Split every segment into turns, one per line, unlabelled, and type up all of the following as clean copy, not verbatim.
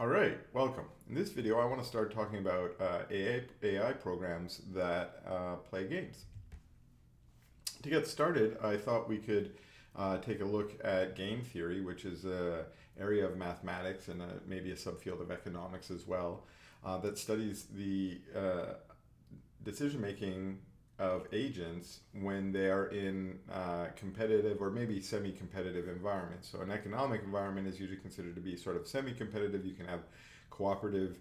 All right, welcome. In this video, I want to start talking about AI programs that play games. To get started, I thought we could take a look at game theory, which is an area of mathematics and maybe a subfield of economics as well, that studies the decision making of agents when they are in competitive or maybe semi-competitive environments. So an economic environment is usually considered to be sort of semi-competitive. You can have cooperative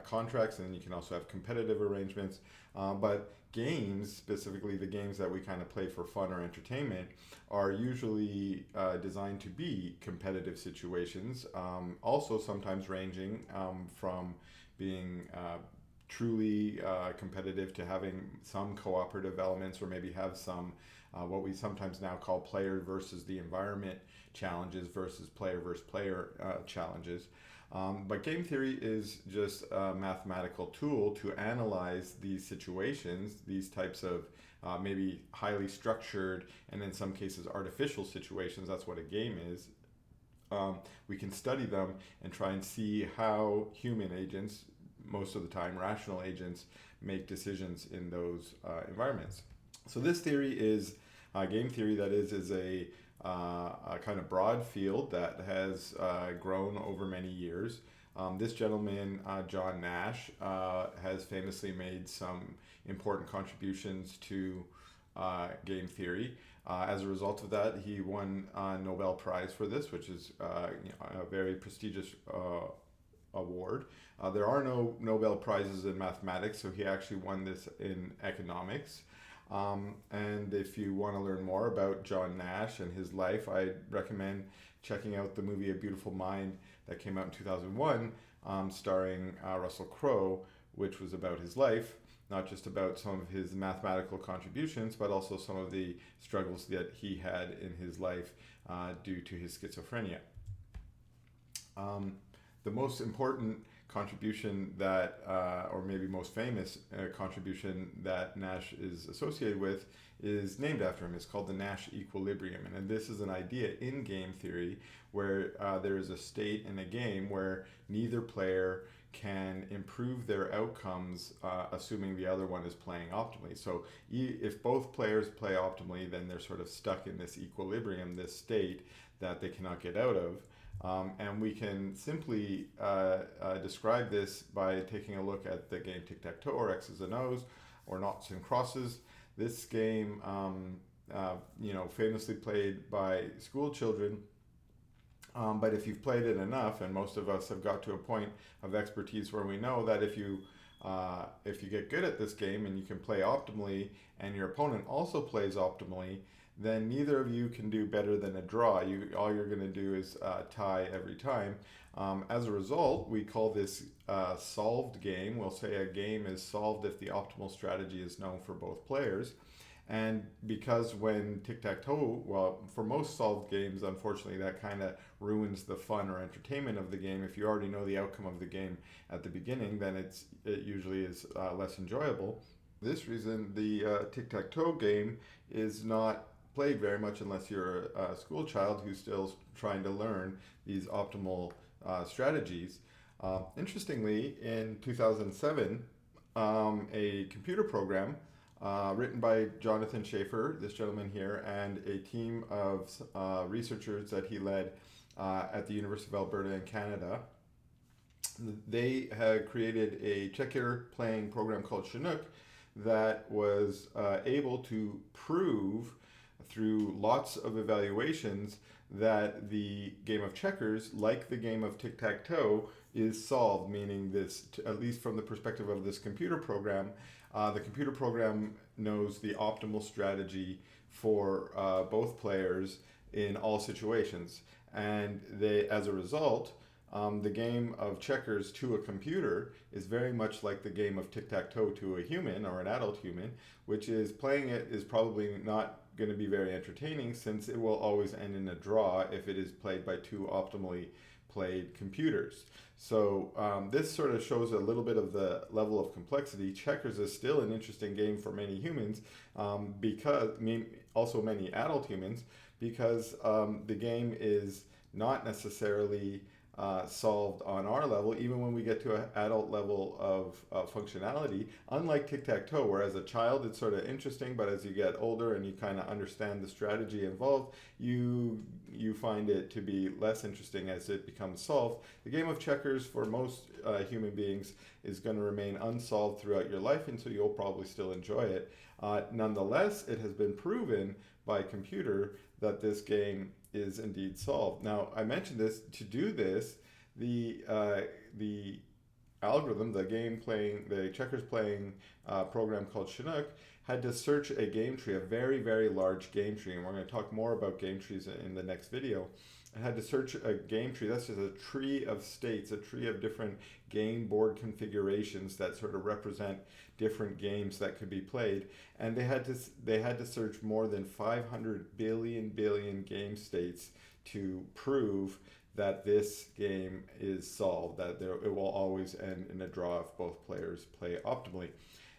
contracts, and then you can also have competitive arrangements. But games, specifically the games that we kind of play for fun or entertainment, are usually designed to be competitive situations, also sometimes ranging from being truly competitive to having some cooperative elements, or maybe have some what we sometimes now call player versus the environment challenges versus player challenges. But game theory is just a mathematical tool to analyze these situations, these types of maybe highly structured and in some cases artificial situations. That's what a game is. We can study them and try and see how human agents, most of the time rational agents, make decisions in those environments. So this theory is game theory, that is a kind of broad field that has grown over many years. This gentleman, John Nash, has famously made some important contributions to game theory. As a result of that, he won a Nobel Prize for this, which is a very prestigious award. There are no Nobel Prizes in mathematics, so he actually won this in economics. And if you want to learn more about John Nash and his life, I recommend checking out the movie A Beautiful Mind that came out in 2001, starring Russell Crowe, which was about his life, not just about some of his mathematical contributions, but also some of the struggles that he had in his life due to his schizophrenia. The most important contribution that, or maybe most famous contribution that Nash is associated with, is named after him. It's called the Nash equilibrium. And this is an idea in game theory where there is a state in a game where neither player can improve their outcomes, assuming the other one is playing optimally. So if both players play optimally, then they're sort of stuck in this equilibrium, this state that they cannot get out of. And we can simply describe this by taking a look at the game tic-tac-toe, or X's and O's, or noughts and crosses. This game, famously played by school children. But if you've played it enough, and most of us have got to a point of expertise where we know that if you get good at this game and you can play optimally, and your opponent also plays optimally, then neither of you can do better than a draw. All you're going to do is tie every time. As a result, we call this solved game. We'll say a game is solved if the optimal strategy is known for both players. And because when tic-tac-toe, well, for most solved games, unfortunately, that kind of ruins the fun or entertainment of the game. If you already know the outcome of the game at the beginning, then it usually is less enjoyable. For this reason, the tic-tac-toe game is not played very much unless you're a school child who's still trying to learn these optimal strategies. Interestingly, in 2007, a computer program written by Jonathan Schaeffer, this gentleman here, and a team of researchers that he led at the University of Alberta in Canada. They had created a checker playing program called Chinook that was able to prove through lots of evaluations that the game of checkers, like the game of tic-tac-toe, is solved, meaning this, at least from the perspective of this computer program, the computer program knows the optimal strategy for both players in all situations. And they, as a result, the game of checkers to a computer is very much like the game of tic-tac-toe to a human or an adult human, which is playing it is probably not going to be very entertaining, since it will always end in a draw if it is played by two optimally played computers. So this sort of shows a little bit of the level of complexity. Checkers is still an interesting game for many humans, also many adult humans, because the game is not necessarily solved on our level, even when we get to an adult level of functionality. Unlike tic-tac-toe, where as a child it's sort of interesting, but as you get older and you kind of understand the strategy involved, you find it to be less interesting as it becomes solved. The game of checkers for most human beings is going to remain unsolved throughout your life, and so you'll probably still enjoy it. Nonetheless, it has been proven by computer that this game is indeed solved. Now, I mentioned this. To do this, the algorithm, the checkers playing program called Chinook, had to search a game tree, a very, very large game tree, and we're going to talk more about game trees in the next video. It had to search a game tree. That's just a tree of states, a tree of different game board configurations that sort of represent different games that could be played. And they had to search more than 500 billion game states to prove that this game is solved, that it will always end in a draw if both players play optimally.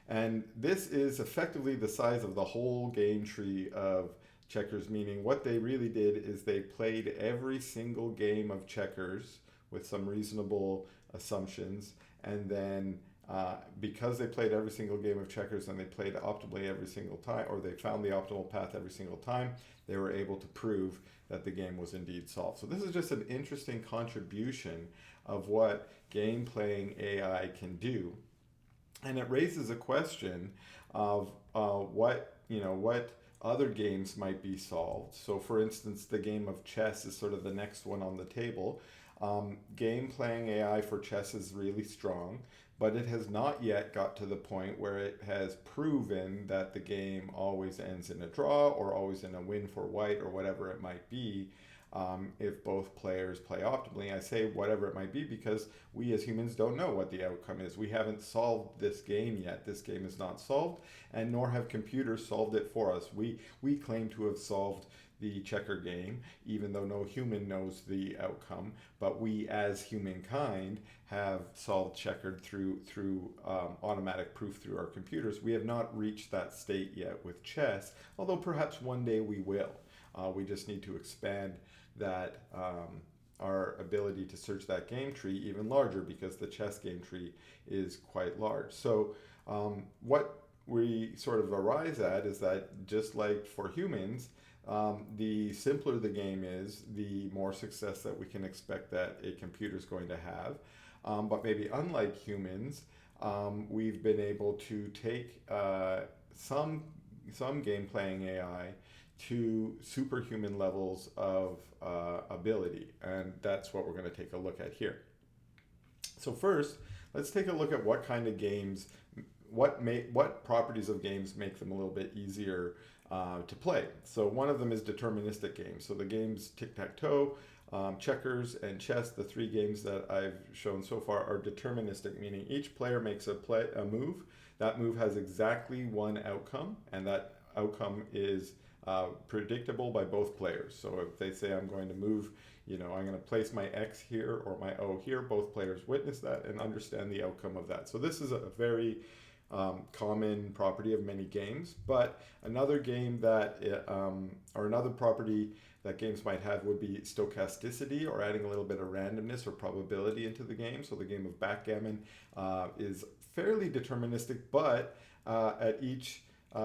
And this is effectively the size of the whole game tree of checkers, meaning what they really did is they played every single game of checkers with some reasonable assumptions, and then because they played every single game of checkers and they played optimally every single time, or they found the optimal path every single time, they were able to prove that the game was indeed solved. So this is just an interesting contribution of what game playing AI can do. And it raises a question of what other games might be solved. So for instance, the game of chess is sort of the next one on the table. Game playing AI for chess is really strong, but it has not yet got to the point where it has proven that the game always ends in a draw or always in a win for white or whatever it might be. If both players play optimally. I say whatever it might be because we as humans don't know what the outcome is. We haven't solved this game yet. This game is not solved, and nor have computers solved it for us. We claim to have solved the checker game, even though no human knows the outcome, but we as humankind have solved checkered through automatic proof through our computers. We have not reached that state yet with chess, although perhaps one day we will. We just need to expand that our ability to search that game tree even larger, because the chess game tree is quite large. So what we sort of arise at is that just like for humans, the simpler the game is, the more success that we can expect that a computer is going to have. But maybe unlike humans, we've been able to take some game playing AI to superhuman levels of ability, and that's what we're going to take a look at here. So first, let's take a look at what kind of games, what properties of games make them a little bit easier to play. So one of them is deterministic games. So the games tic-tac-toe, checkers, and chess, the three games that I've shown so far, are deterministic, meaning each player makes a move. That move has exactly one outcome, and that outcome is predictable by both players. So if they say I'm going to move, I'm going to place my X here or my O here, both players witness that and understand the outcome of that. So this is a very common property of many games. But another game that, or another property that games might have would be stochasticity, or adding a little bit of randomness or probability into the game. So the game of backgammon is fairly deterministic, but at each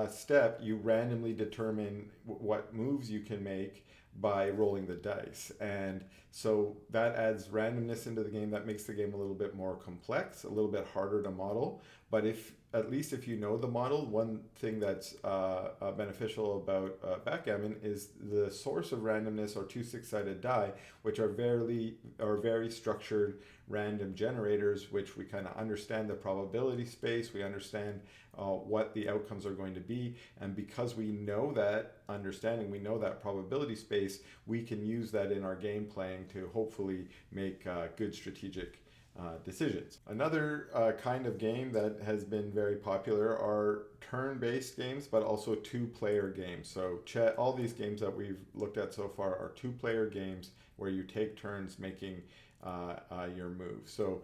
step, you randomly determine what moves you can make by rolling the dice. And so that adds randomness into the game. That makes the game a little bit more complex, a little bit harder to model. But at least if you know the model, one thing that's beneficial about backgammon is the source of randomness are two six-sided die, which are very structured random generators, which we kind of understand the probability space, we understand what the outcomes are going to be, and because we know that understanding, we know that probability space, we can use that in our game playing to hopefully make good strategic decisions. Another kind of game that has been very popular are turn-based games, but also two-player games. So all these games that we've looked at so far are two-player games where you take turns making your move. So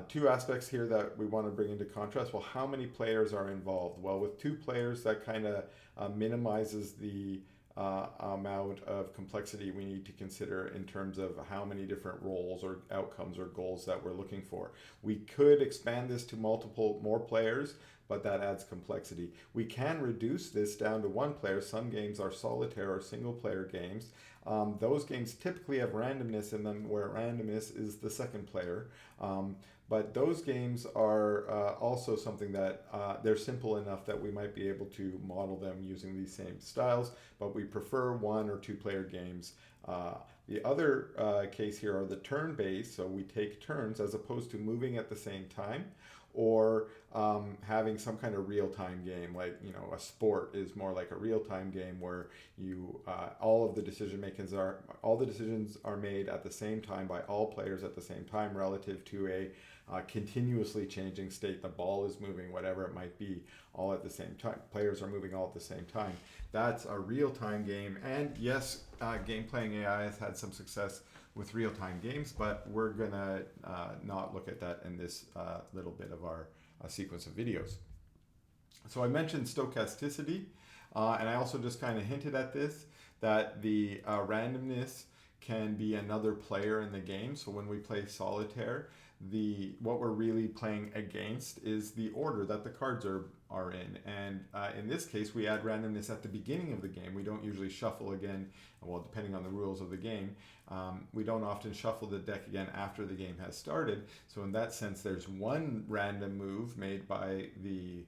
two aspects here that we want to bring into contrast. Well, how many players are involved? Well, with two players, that kind of minimizes the amount of complexity we need to consider in terms of how many different roles or outcomes or goals that we're looking for. We could expand this to more players, but that adds complexity. We can reduce this down to one player. Some games are solitaire or single player games. Those games typically have randomness in them, where randomness is the second player. But those games are also something that they're simple enough that we might be able to model them using these same styles, but we prefer 1 or 2 player games. The other case here are the turn-based, so we take turns as opposed to moving at the same time, or having some kind of real-time game, like a sport is more like a real-time game where you all the decisions are made at the same time by all players at the same time relative to a continuously changing state. The ball is moving, whatever it might be, all at the same time. Players are moving all at the same time. That's a real-time game, and yes, game playing AI has had some success with real-time games, but we're gonna not look at that in this little bit of our sequence of videos. So I mentioned stochasticity, and I also just kind of hinted at this, that the randomness can be another player in the game. So when we play solitaire, what we're really playing against is the order that the cards are in, and in this case we add randomness at the beginning of the game. We don't usually shuffle again, well, depending on the rules of the game. We don't often shuffle the deck again after the game has started. So in that sense, there's one random move made by the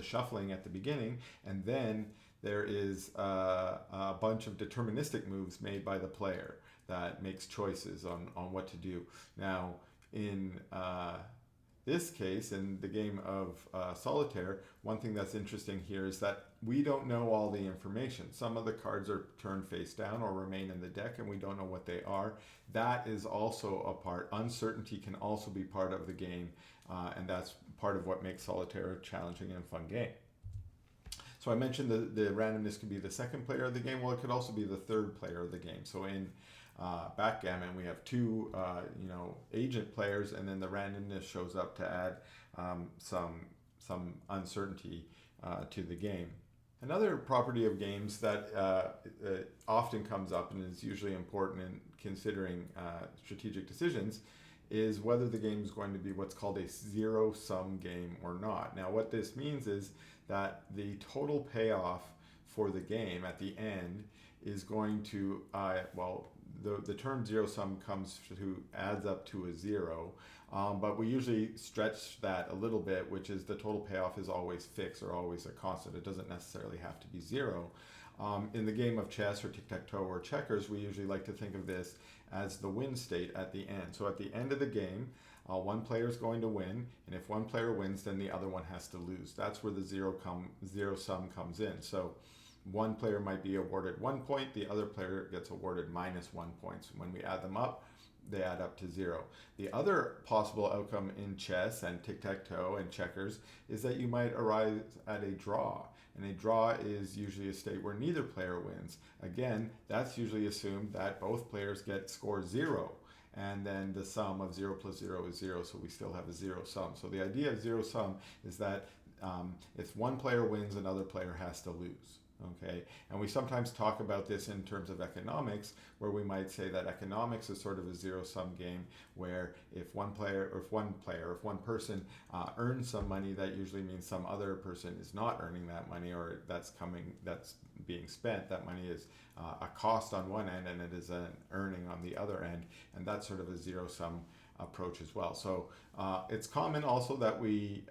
shuffling at the beginning, and then there is a bunch of deterministic moves made by the player that makes choices on what to do. Now, in this case, in the game of solitaire, one thing that's interesting here is that we don't know all the information. Some of the cards are turned face down or remain in the deck, and we don't know what they are. That is also a part. Uncertainty can also be part of the game, and that's part of what makes solitaire a challenging and fun game. So I mentioned the randomness could be the second player of the game. Well, it could also be the third player of the game. So in backgammon, we have 2 agent players, and then the randomness shows up to add some uncertainty to the game. Another property of games that often comes up and is usually important in considering strategic decisions is whether the game is going to be what's called a zero-sum game or not. Now, what this means is that the total payoff for the game at the end is going to, the term zero-sum adds up to a 0, but we usually stretch that a little bit, which is the total payoff is always fixed or always a constant. It doesn't necessarily have to be 0. In the game of chess or tic-tac-toe or checkers, we usually like to think of this as the win state at the end. So at the end of the game, one player is going to win, and if one player wins, then the other one has to lose. That's where the zero sum comes in. So one player might be awarded 1 point, the other player gets awarded -1 point. When we add them up, they add up to 0. The other possible outcome in chess and tic-tac-toe and checkers is that you might arrive at a draw. And a draw is usually a state where neither player wins. Again, that's usually assumed that both players get score 0. And then the sum of 0 plus 0 is 0, so we still have a 0 sum. So the idea of 0 sum is that if one player wins, another player has to lose. Okay, and we sometimes talk about this in terms of economics, where we might say that economics is sort of a zero-sum game, where if one person earns some money, that usually means some other person is not earning that money, or that's being spent. That money is a cost on one end, and it is an earning on the other end, and that's sort of a zero-sum approach as well. So it's common also that we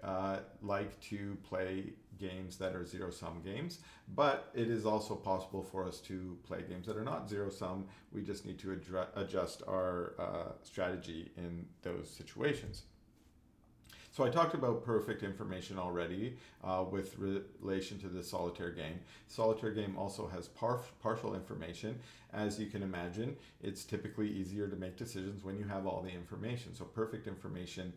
like to play games that are zero-sum games, but it is also possible for us to play games that are not zero-sum. We just need to adjust our strategy in those situations. So I talked about perfect information already with relation to the solitaire game. Solitaire game also has partial information. As you can imagine, it's typically easier to make decisions when you have all the information. So perfect information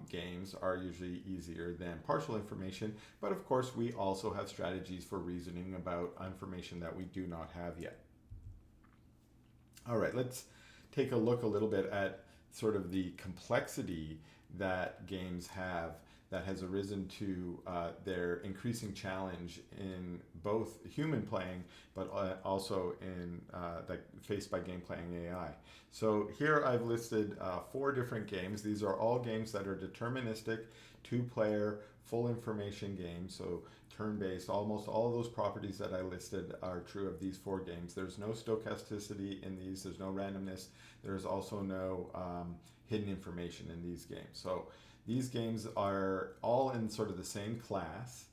games are usually easier than partial information, but of course we also have strategies for reasoning about information that we do not have yet. All right, let's take a look a little bit at sort of the complexity that games have that has arisen to their increasing challenge in both human playing, but also in faced by game playing AI. So here I've listed 4 different games. These are all games that are deterministic, 2-player, full information games. So turn-based. Almost all of those properties that I listed are true of these 4 games. There's no stochasticity in these. There's no randomness. There's also no hidden information in these games. So these games are all in sort of the same class,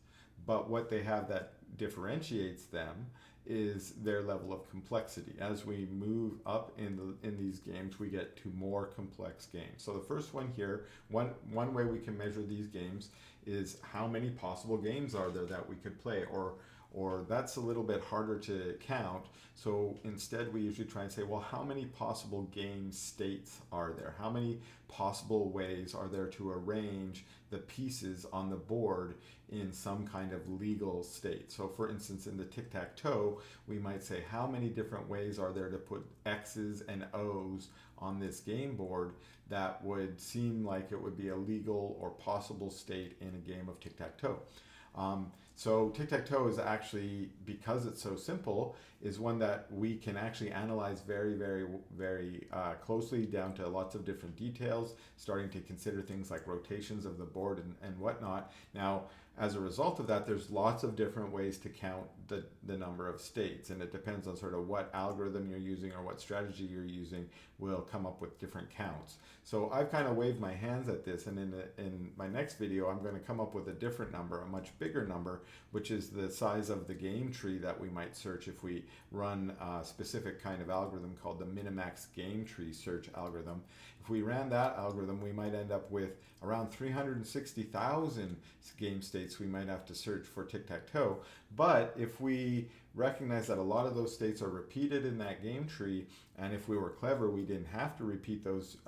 but what they have that differentiates them is their level of complexity. As we move up in these games, we get to more complex games. So the first one here, one way we can measure these games is how many possible games are there that we could play, or that's a little bit harder to count. So instead we usually try and say, well, how many possible game states are there? How many possible ways are there to arrange the pieces on the board in some kind of legal state? So for instance, in the tic-tac-toe, we might say, how many different ways are there to put X's and O's on this game board that would seem like it would be a legal or possible state in a game of tic-tac-toe? So tic-tac-toe is actually, because it's so simple, is one that we can actually analyze very, very, very closely down to lots of different details, starting to consider things like rotations of the board and whatnot. Now, as a result of that, there's lots of different ways to count the number of states, and it depends on sort of what algorithm you're using or what strategy you're using will come up with different counts. So I've kind of waved my hands at this, and in my next video, I'm going to come up with a different number, a much bigger number, which is the size of the game tree that we might search if we run a specific kind of algorithm called the Minimax game tree search algorithm. If we ran that algorithm, we might end up with around 360,000 game states we might have to search for tic-tac-toe. But if we recognize that a lot of those states are repeated in that game tree, and if we were clever, we didn't have to repeat those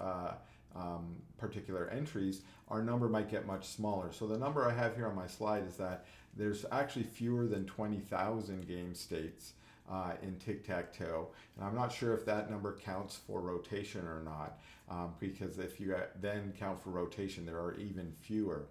particular entries, our number might get much smaller. So the number I have here on my slide is that there's actually fewer than 20,000 game states in tic-tac-toe. And I'm not sure if that number counts for rotation or not, because if you then count for rotation, there are even fewer.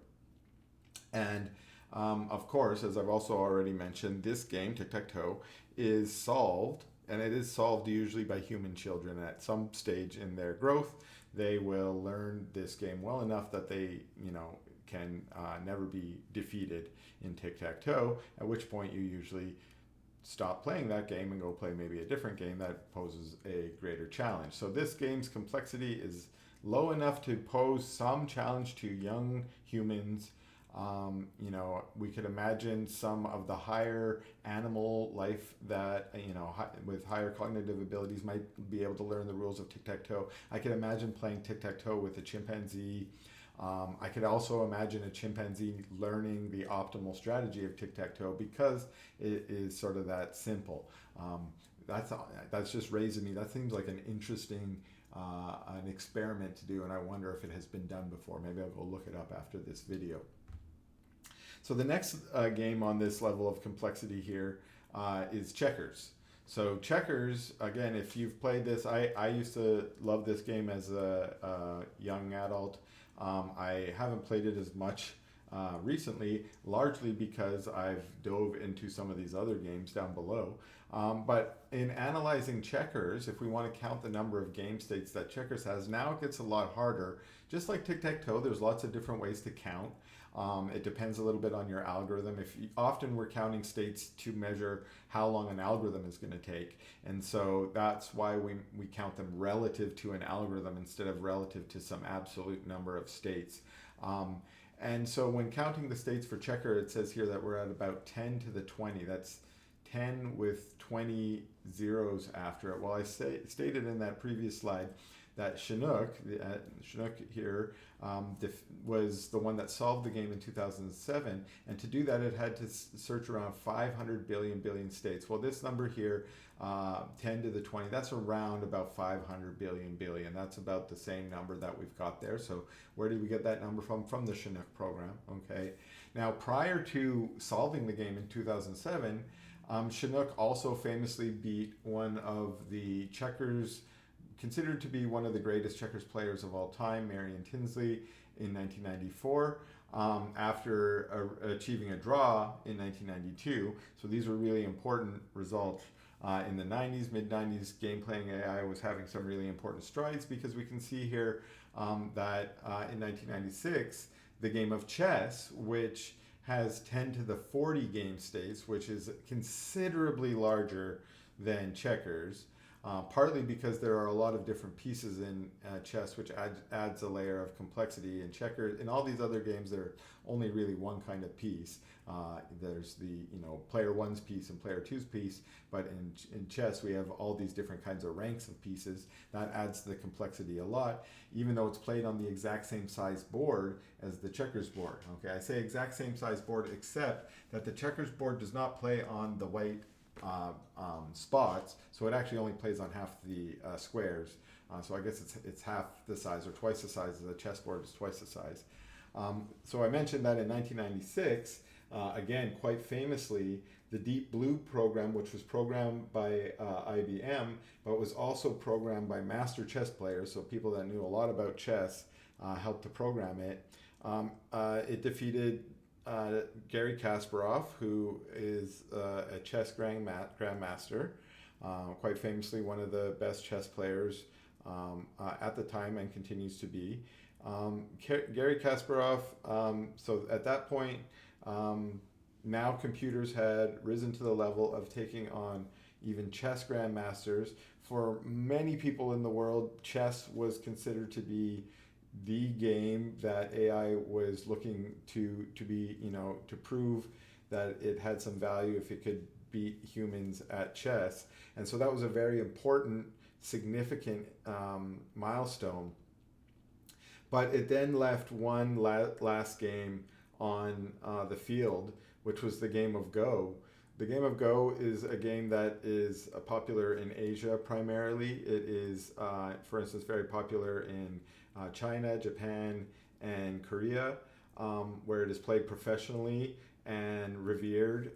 And of course, as I've also already mentioned, this game, tic-tac-toe, is solved, and it is solved usually by human children at some stage in their growth. They will learn this game well enough that they, can never be defeated in tic-tac-toe, at which point you usually stop playing that game and go play maybe a different game that poses a greater challenge. So this game's complexity is low enough to pose some challenge to young humans. We could imagine some of the higher animal life that, with higher cognitive abilities might be able to learn the rules of tic-tac-toe. I could imagine playing tic-tac-toe with a chimpanzee. I could also imagine a chimpanzee learning the optimal strategy of tic-tac-toe because it is sort of that simple. That's just raising me. That seems like an interesting an experiment to do, and I wonder if it has been done before. Maybe I'll go look it up after this video. So the next game on this level of complexity here is checkers. So checkers, again, if you've played this, I used to love this game as a young adult. I haven't played it as much recently, largely because I've dove into some of these other games down below. But in analyzing checkers, if we want to count the number of game states that checkers has, now it gets a lot harder. Just like tic-tac-toe, there's lots of different ways to count. It depends a little bit on your algorithm. Often we're counting states to measure how long an algorithm is going to take. And so that's why we count them relative to an algorithm instead of relative to some absolute number of states. And so when counting the states for checker, it says here that we're at about 10 to the 20. That's 10 with 20 zeros after it. Well, I stated in that previous slide that Chinook here was the one that solved the game in 2007, and to do that it had to search around 500 billion states. Well, this number here, 10 to the 20, that's around about 500 billion. That's about the same number that we've got there. So where did we get that number from? From the Chinook program. Okay. Now, prior to solving the game in 2007, Chinook also famously beat one of the checkers, considered to be one of the greatest checkers players of all time, Marion Tinsley, in 1994. after achieving a draw in 1992. So these were really important results. In the 90s, mid 90s, game playing AI was having some really important strides because we can see here that in 1996, the game of chess, which has 10 to the 40 game states, which is considerably larger than checkers, partly because there are a lot of different pieces in chess, which adds a layer of complexity. In checkers, in all these other games, there's only really one kind of piece. There's the player one's piece and player two's piece, but in chess we have all these different kinds of ranks of pieces. That adds to the complexity a lot, even though it's played on the exact same size board as the checkers board. Okay, I say exact same size board, except that the checkers board does not play on the white spots, so it actually only plays on half the squares. So I guess it's half the size or twice the size of the chessboard is twice the size. So I mentioned that in 1996, again, quite famously, the Deep Blue program, which was programmed by IBM, but was also programmed by master chess players, so people that knew a lot about chess helped to program it. It defeated Garry Kasparov, who is a chess grandmaster, quite famously one of the best chess players at the time and continues to be. Garry Kasparov, so at that point, now computers had risen to the level of taking on even chess grandmasters. For many people in the world, chess was considered to be the game that AI was looking to be, to prove that it had some value if it could beat humans at chess. And so that was a very important, significant milestone. But it then left one last game on the field, which was the game of Go. The game of Go is a game that is popular in Asia primarily. It is, for instance, very popular in China, Japan, and Korea, where it is played professionally and revered.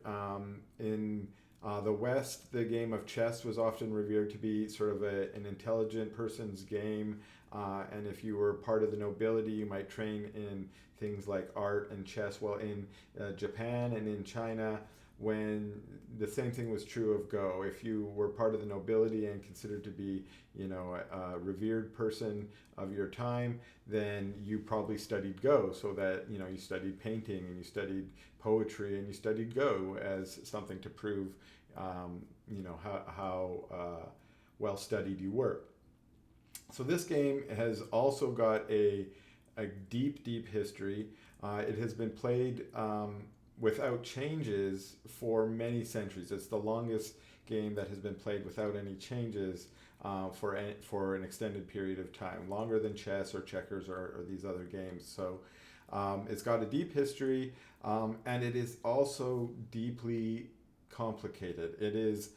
In the West, the game of chess was often revered to be sort of an intelligent person's game. And if you were part of the nobility, you might train in things like art and chess. Well, in Japan and in China, when the same thing was true of Go, if you were part of the nobility and considered to be, a revered person of your time, then you probably studied Go, so that you studied painting and you studied poetry and you studied Go as something to prove, how well studied you were. So this game has also got a deep history. It has been played without changes for many centuries. It's the longest game that has been played without any changes for an extended period of time, longer than chess or checkers or these other games. So it's got a deep history, and it is also deeply complicated. It is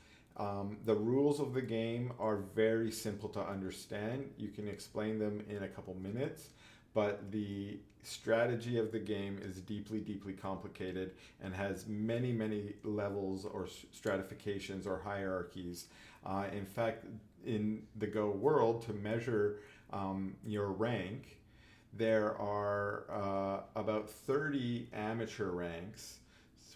the rules of the game are very simple to understand. You can explain them in a couple minutes, but the strategy of the game is deeply complicated and has many levels or stratifications or hierarchies. In fact, in the Go world, to measure your rank, there are about 30 amateur ranks,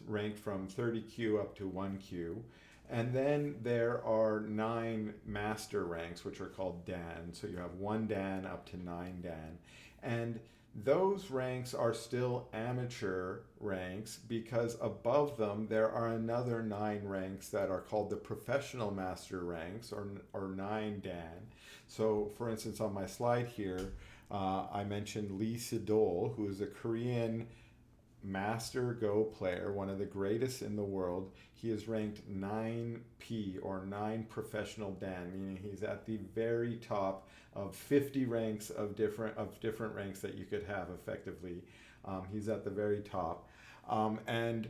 ranked from 30Q up to 1Q. And then there are 9 master ranks, which are called Dan. So you have 1 Dan up to 9 Dan. And those ranks are still amateur ranks because above them there are another 9 ranks that are called the professional master ranks, or 9 Dan. So for instance, on my slide here, I mentioned Lee Sedol, who is a Korean master Go player, one of the greatest in the world. He is ranked 9P, or 9 professional Dan, meaning he's at the very top of 50 ranks of different ranks that you could have effectively. He's at the very top. And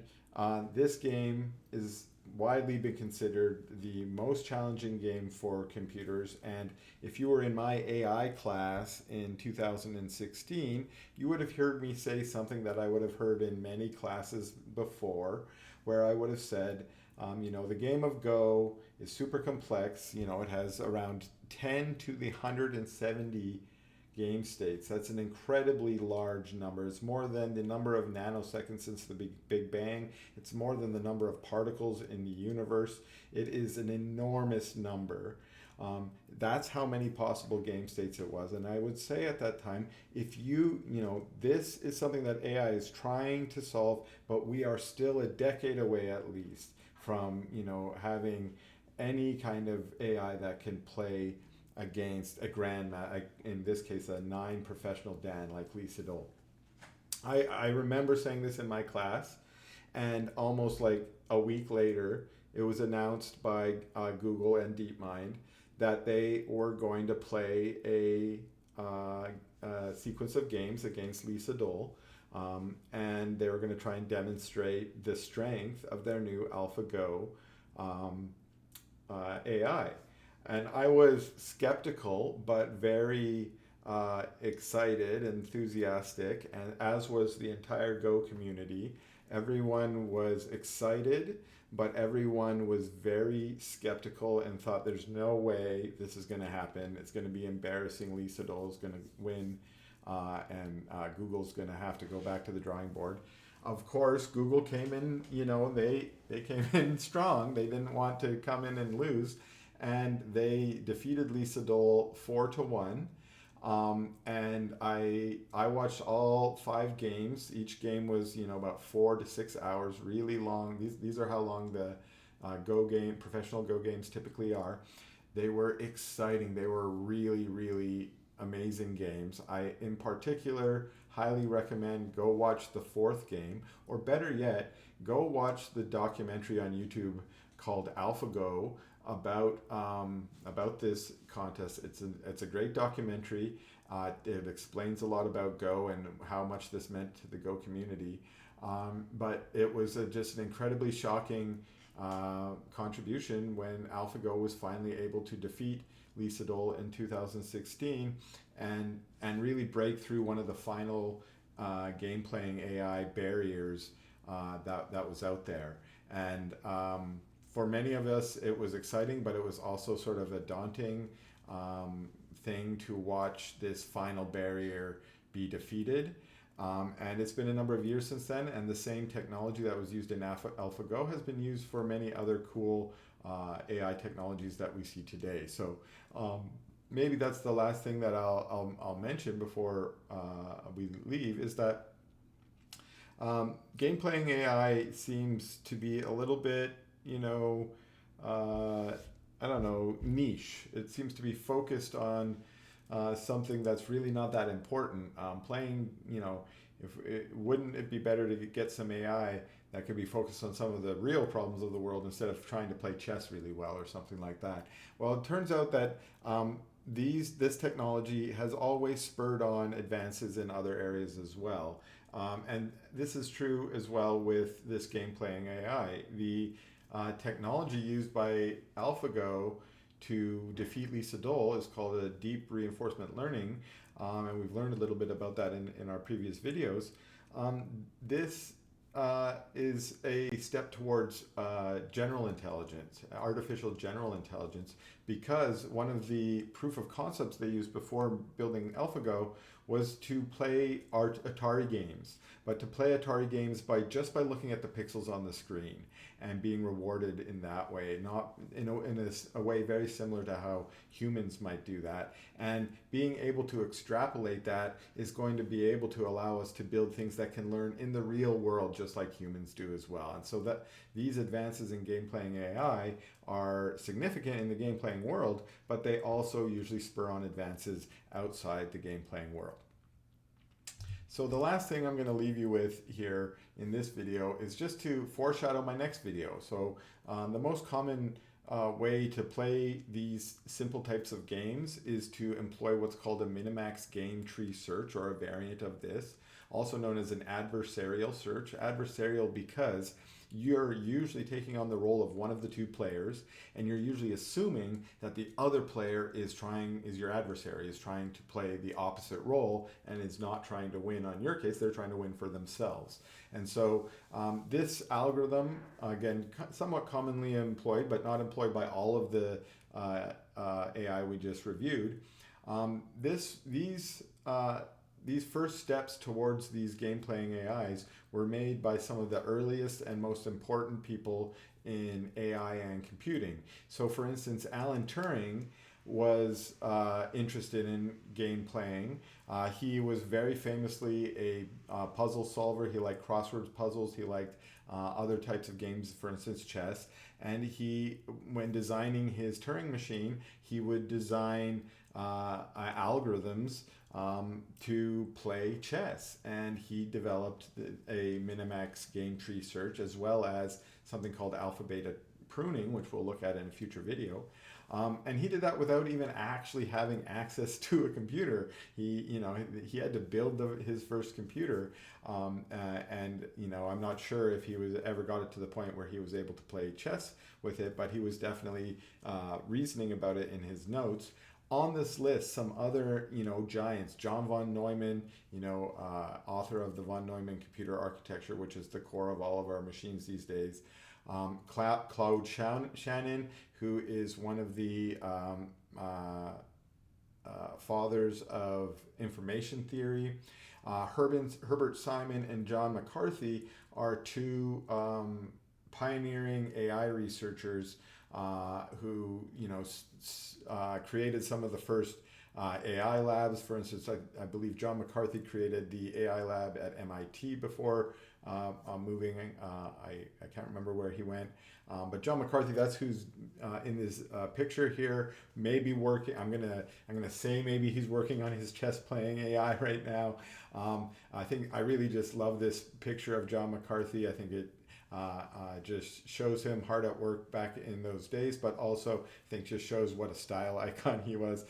this game is widely been considered the most challenging game for computers. And if you were in my AI class in 2016, you would have heard me say something that I would have heard in many classes before, where I would have said, the game of Go is super complex. It has around 10 to the 170 game states. That's an incredibly large number. It's more than the number of nanoseconds since the Big Bang. It's more than the number of particles in the universe. It is an enormous number. That's how many possible game states it was. And I would say at that time, if this is something that AI is trying to solve, but we are still a decade away at least from, having any kind of AI that can play against a grandma, in this case, a 9 professional Dan like Lee Sedol. I remember saying this in my class, and almost like a week later, it was announced by Google and DeepMind that they were going to play a sequence of games against Lee Sedol, and they were going to try and demonstrate the strength of their new AlphaGo AI. And I was skeptical, but very excited, enthusiastic, and as was the entire Go community. Everyone was excited, but everyone was very skeptical and thought there's no way this is going to happen. It's going to be embarrassing. Lee Sedol is going to win, and Google's going to have to go back to the drawing board. Of course, Google came in, they came in strong. They didn't want to come in and lose, and they defeated Lee Sedol 4-1. And I watched all 5 games. Each game was, about 4 to 6 hours, really long. These are how long the professional Go games typically are. They were exciting. They were really, really amazing games. I, in particular, highly recommend go watch the 4th game, or better yet, go watch the documentary on YouTube called AlphaGo about this contest. It's a great documentary. It explains a lot about Go and how much this meant to the Go community. But it was just an incredibly shocking contribution when AlphaGo was finally able to defeat Lee Sedol in 2016 and really break through one of the final game playing AI barriers that was out there. And for many of us, it was exciting, but it was also sort of a daunting thing to watch this final barrier be defeated. And it's been a number of years since then, and the same technology that was used in AlphaGo has been used for many other cool AI technologies that we see today. So maybe that's the last thing that I'll mention before we leave, is that game playing AI seems to be a little bit, niche. It seems to be focused on something that's really not that important. Wouldn't it be better to get some AI that could be focused on some of the real problems of the world instead of trying to play chess really well or something like that? Well, it turns out that this technology has always spurred on advances in other areas as well. And this is true as well with this game playing AI. The technology used by AlphaGo to defeat Lee Sedol is called a deep reinforcement learning, and we've learned a little bit about that in our previous videos. This is a step towards general intelligence, artificial general intelligence, because one of the proof of concepts they used before building AlphaGo was to play Atari games, but to play Atari games by looking at the pixels on the screen and being rewarded in that way, not in a way very similar to how humans might do that. And being able to extrapolate that is going to be able to allow us to build things that can learn in the real world just like humans do as well. And so that these advances in game playing AI are significant in the game playing world, but they also usually spur on advances outside the game playing world. So the last thing I'm going to leave you with here in this video is just to foreshadow my next video. So the most common way to play these simple types of games is to employ what's called a minimax game tree search, or a variant of this, also known as an adversarial search. Adversarial because you're usually taking on the role of one of the two players, and you're usually assuming that the other player is your adversary, is trying to play the opposite role and is not trying to win. On your case, they're trying to win for themselves. And so this algorithm, again, somewhat commonly employed, but not employed by all of the AI we just reviewed, These first steps towards these game playing AIs were made by some of the earliest and most important people in AI and computing. So, for instance, Alan Turing was interested in game playing. He was very famously a puzzle solver. He liked crosswords puzzles. He liked other types of games, for instance, chess. And he, when designing his Turing machine, he would design algorithms to play chess. And he developed a Minimax game tree search, as well as something called alpha beta pruning, which we'll look at in a future video. And he did that without even actually having access to a computer. He had to build his first computer, and I'm not sure if he was ever got it to the point where he was able to play chess with it, but he was definitely reasoning about it in his notes. On this list, some other giants: John von Neumann, author of the von Neumann computer architecture, which is the core of all of our machines these days. Claude Shannon, who is one of the fathers of information theory. Herbert Simon and John McCarthy are two pioneering AI researchers who created some of the first AI labs. For instance, I believe John McCarthy created the AI lab at MIT before moving. I can't remember where he went, but John McCarthy, that's who's in this picture here. Maybe working. I'm gonna say maybe he's working on his chess playing AI right now. I really just love this picture of John McCarthy. I think it just shows him hard at work back in those days, but also I think just shows what a style icon he was.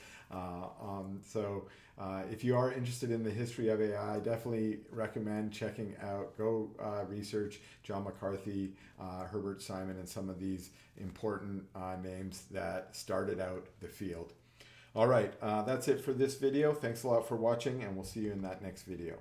If you are interested in the history of AI, I definitely recommend checking out, go research John McCarthy, Herbert Simon, and some of these important names that started out the field. All right, that's it for this video. Thanks a lot for watching, and we'll see you in that next video.